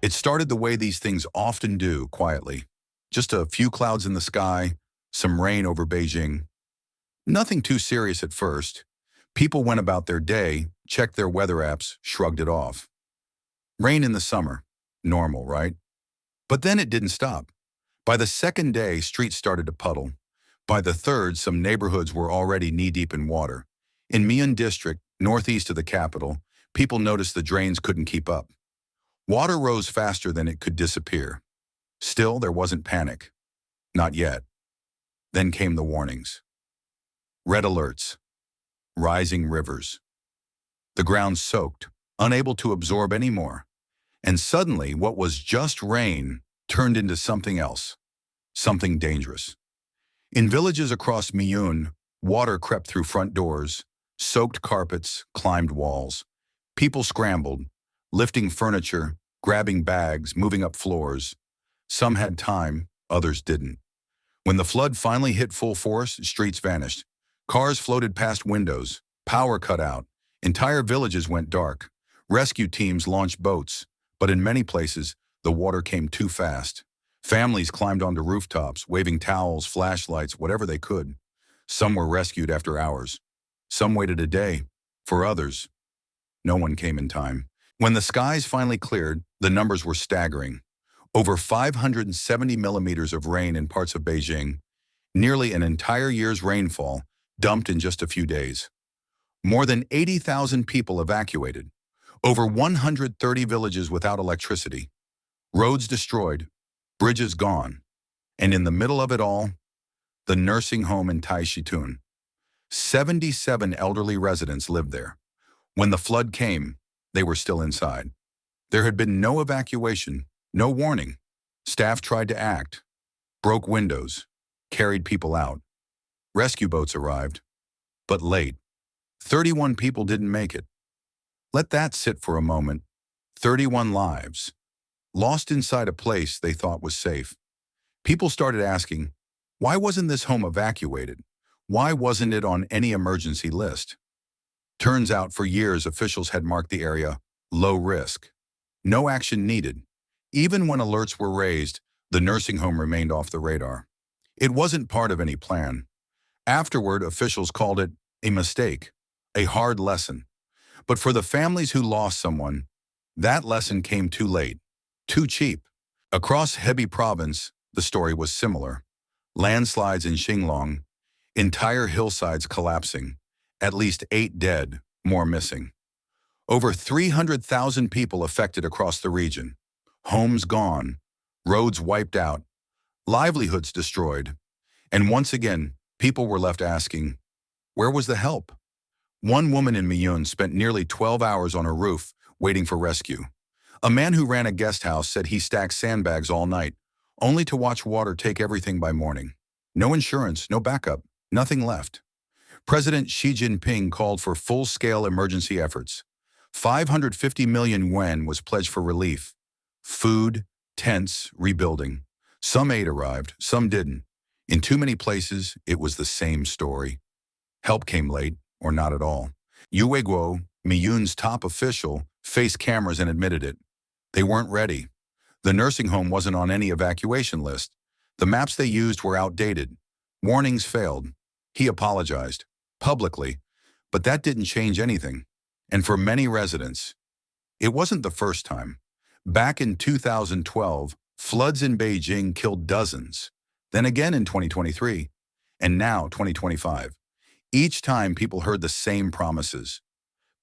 It started the way these things often do, quietly. Just a few clouds in the sky, some rain over Beijing. Nothing too serious at first. People went about their day, checked their weather apps, shrugged it off. Rain in the summer. Normal, right? But then it didn't stop. By the second day, streets started to puddle. By the third, some neighborhoods were already knee-deep in water. In Miyun district, northeast of the capital, people noticed the drains couldn't keep up. Water rose faster than it could disappear. Still, there wasn't panic. Not yet. Then came the warnings. Red alerts. Rising rivers. The ground soaked, unable to absorb any more. And suddenly, what was just rain turned into something else. Something dangerous. In villages across Miyun, water crept through front doors, soaked carpets, climbed walls. People scrambled, lifting furniture, grabbing bags, moving up floors. Some had time, others didn't. When the flood finally hit full force, streets vanished. Cars floated past windows, power cut out, entire villages went dark. Rescue teams launched boats, but in many places, the water came too fast. Families climbed onto rooftops, waving towels, flashlights, whatever they could. Some were rescued after hours. Some waited a day. For others, no one came in time. When the skies finally cleared, the numbers were staggering. Over 570 millimeters of rain in parts of Beijing, nearly an entire year's rainfall, dumped in just a few days. More than 80,000 people evacuated. Over 130 villages without electricity. Roads destroyed, bridges gone. And in the middle of it all, the nursing home in Taishitun. 77 elderly residents lived there. When the flood came, they were still inside. There had been no evacuation, no warning. Staff tried to act, broke windows, carried people out. Rescue boats arrived, but late. 31 people didn't make it. Let that sit for a moment. 31 lives, lost inside a place they thought was safe. People started asking, why wasn't this home evacuated? Why wasn't it on any emergency list? Turns out for years officials had marked the area low risk. No action needed. Even when alerts were raised, the nursing home remained off the radar. It wasn't part of any plan. Afterward, officials called it a mistake, a hard lesson. But for the families who lost someone, that lesson came too late, too cheap. Across Hebei province, the story was similar. Landslides in Xinglong, entire hillsides collapsing, at least 8 dead, more missing. Over 300,000 people affected across the region. Homes gone, roads wiped out, livelihoods destroyed. And once again, people were left asking, where was the help? One woman in Miyun spent nearly 12 hours on her roof waiting for rescue. A man who ran a guest house said he stacked sandbags all night, only to watch water take everything by morning. No insurance, no backup, nothing left. President Xi Jinping called for full-scale emergency efforts. 550 million yuan was pledged for relief. Food, tents, rebuilding. Some aid arrived, some didn't. In too many places, it was the same story. Help came late, or not at all. Yu Weiguo, Miyun's top official, faced cameras and admitted it. They weren't ready. The nursing home wasn't on any evacuation list. The maps they used were outdated. Warnings failed. He apologized, publicly, but that didn't change anything. And for many residents, it wasn't the first time. Back in 2012, floods in Beijing killed dozens. Then again in 2023, and now 2025. Each time people heard the same promises.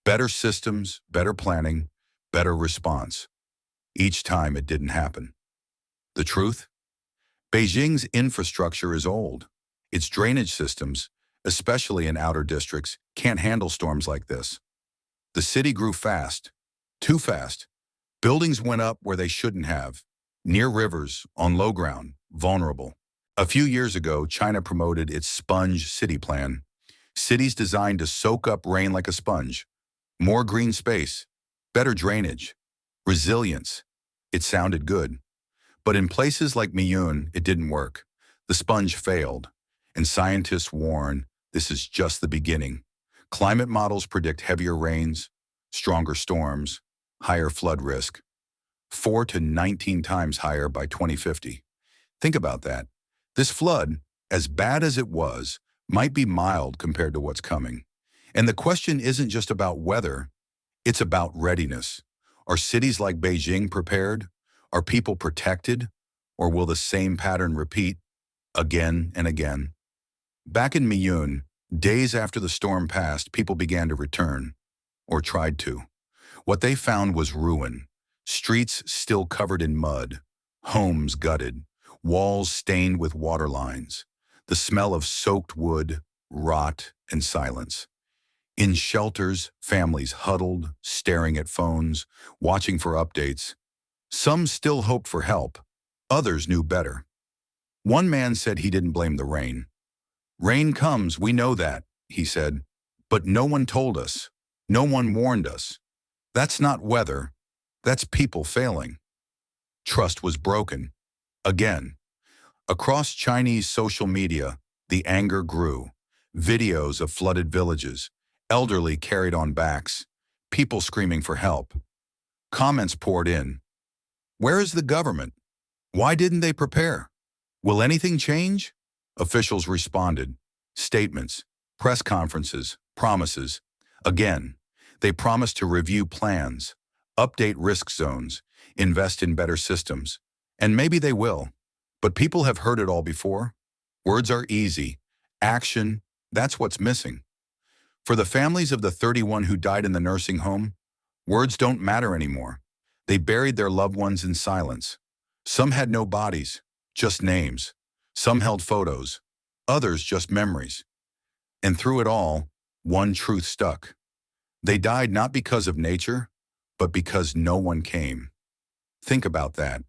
Better systems, better planning, better response. Each time it didn't happen. The truth? Beijing's infrastructure is old. Its drainage systems, especially in outer districts, can't handle storms like this. The city grew fast, too fast. Buildings went up where they shouldn't have, near rivers, on low ground, vulnerable. A few years ago, China promoted its sponge city plan. Cities designed to soak up rain like a sponge. More green space, better drainage, resilience. It sounded good. But in places like Miyun, it didn't work. The sponge failed. And scientists warn this is just the beginning. Climate models predict heavier rains, stronger storms, higher flood risk. 4 to 19 times higher by 2050. Think about that. This flood, as bad as it was, might be mild compared to what's coming. And the question isn't just about weather, it's about readiness. Are cities like Beijing prepared? Are people protected? Or will the same pattern repeat again and again? Back in Miyun, days after the storm passed, people began to return, or tried to. What they found was ruin, streets still covered in mud, homes gutted, walls stained with water lines, the smell of soaked wood, rot, and silence. In shelters, families huddled, staring at phones, watching for updates. Some still hoped for help. Others knew better. One man said he didn't blame the rain. "Rain comes, we know that," he said. "But no one told us. No one warned us. That's not weather. That's people failing." Trust was broken. Again. Across Chinese social media, the anger grew. Videos of flooded villages, elderly carried on backs, people screaming for help. Comments poured in. Where is the government? Why didn't they prepare? Will anything change? Officials responded. Statements, press conferences, promises. Again, they promised to review plans, update risk zones, invest in better systems. And maybe they will. But people have heard it all before. Words are easy. Action, that's what's missing. For the families of the 31 who died in the nursing home, words don't matter anymore. They buried their loved ones in silence. Some had no bodies, just names. Some held photos, others just memories. And through it all, one truth stuck. They died not because of nature, but because no one came. Think about that.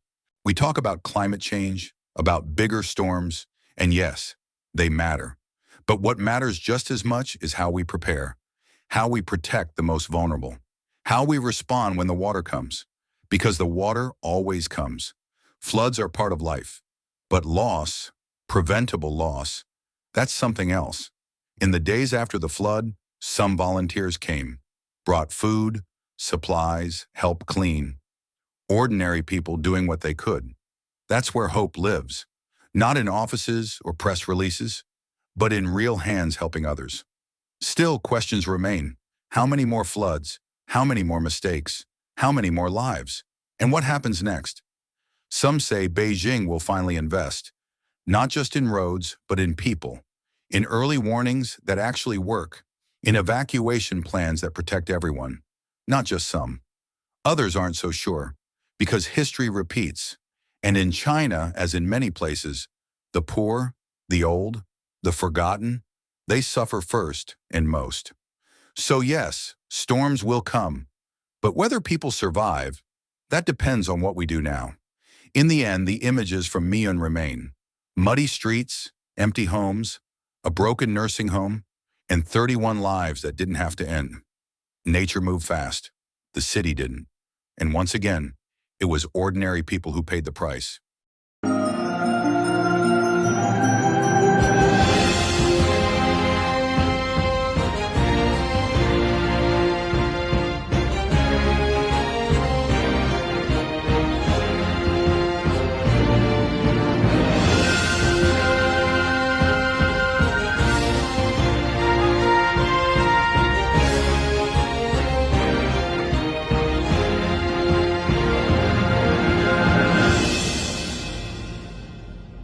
We talk about climate change, about bigger storms, and yes, they matter. But what matters just as much is how we prepare, how we protect the most vulnerable, how we respond when the water comes. Because the water always comes. Floods are part of life. But loss, preventable loss, that's something else. In the days after the flood, some volunteers came, brought food, supplies, helped clean. Ordinary people doing what they could. That's where hope lives. Not in offices or press releases, but in real hands helping others. Still, questions remain. How many more floods? How many more mistakes? How many more lives? And what happens next? Some say Beijing will finally invest, not just in roads, but in people, in early warnings that actually work, in evacuation plans that protect everyone, not just some. Others aren't so sure, because history repeats. And in China, as in many places, the poor, the old, the forgotten, they suffer first and most. So yes, storms will come, but whether people survive, that depends on what we do now. In the end, the images from Miyun remain. Muddy streets, empty homes, a broken nursing home, and 31 lives that didn't have to end. Nature moved fast. The city didn't. And once again, it was ordinary people who paid the price.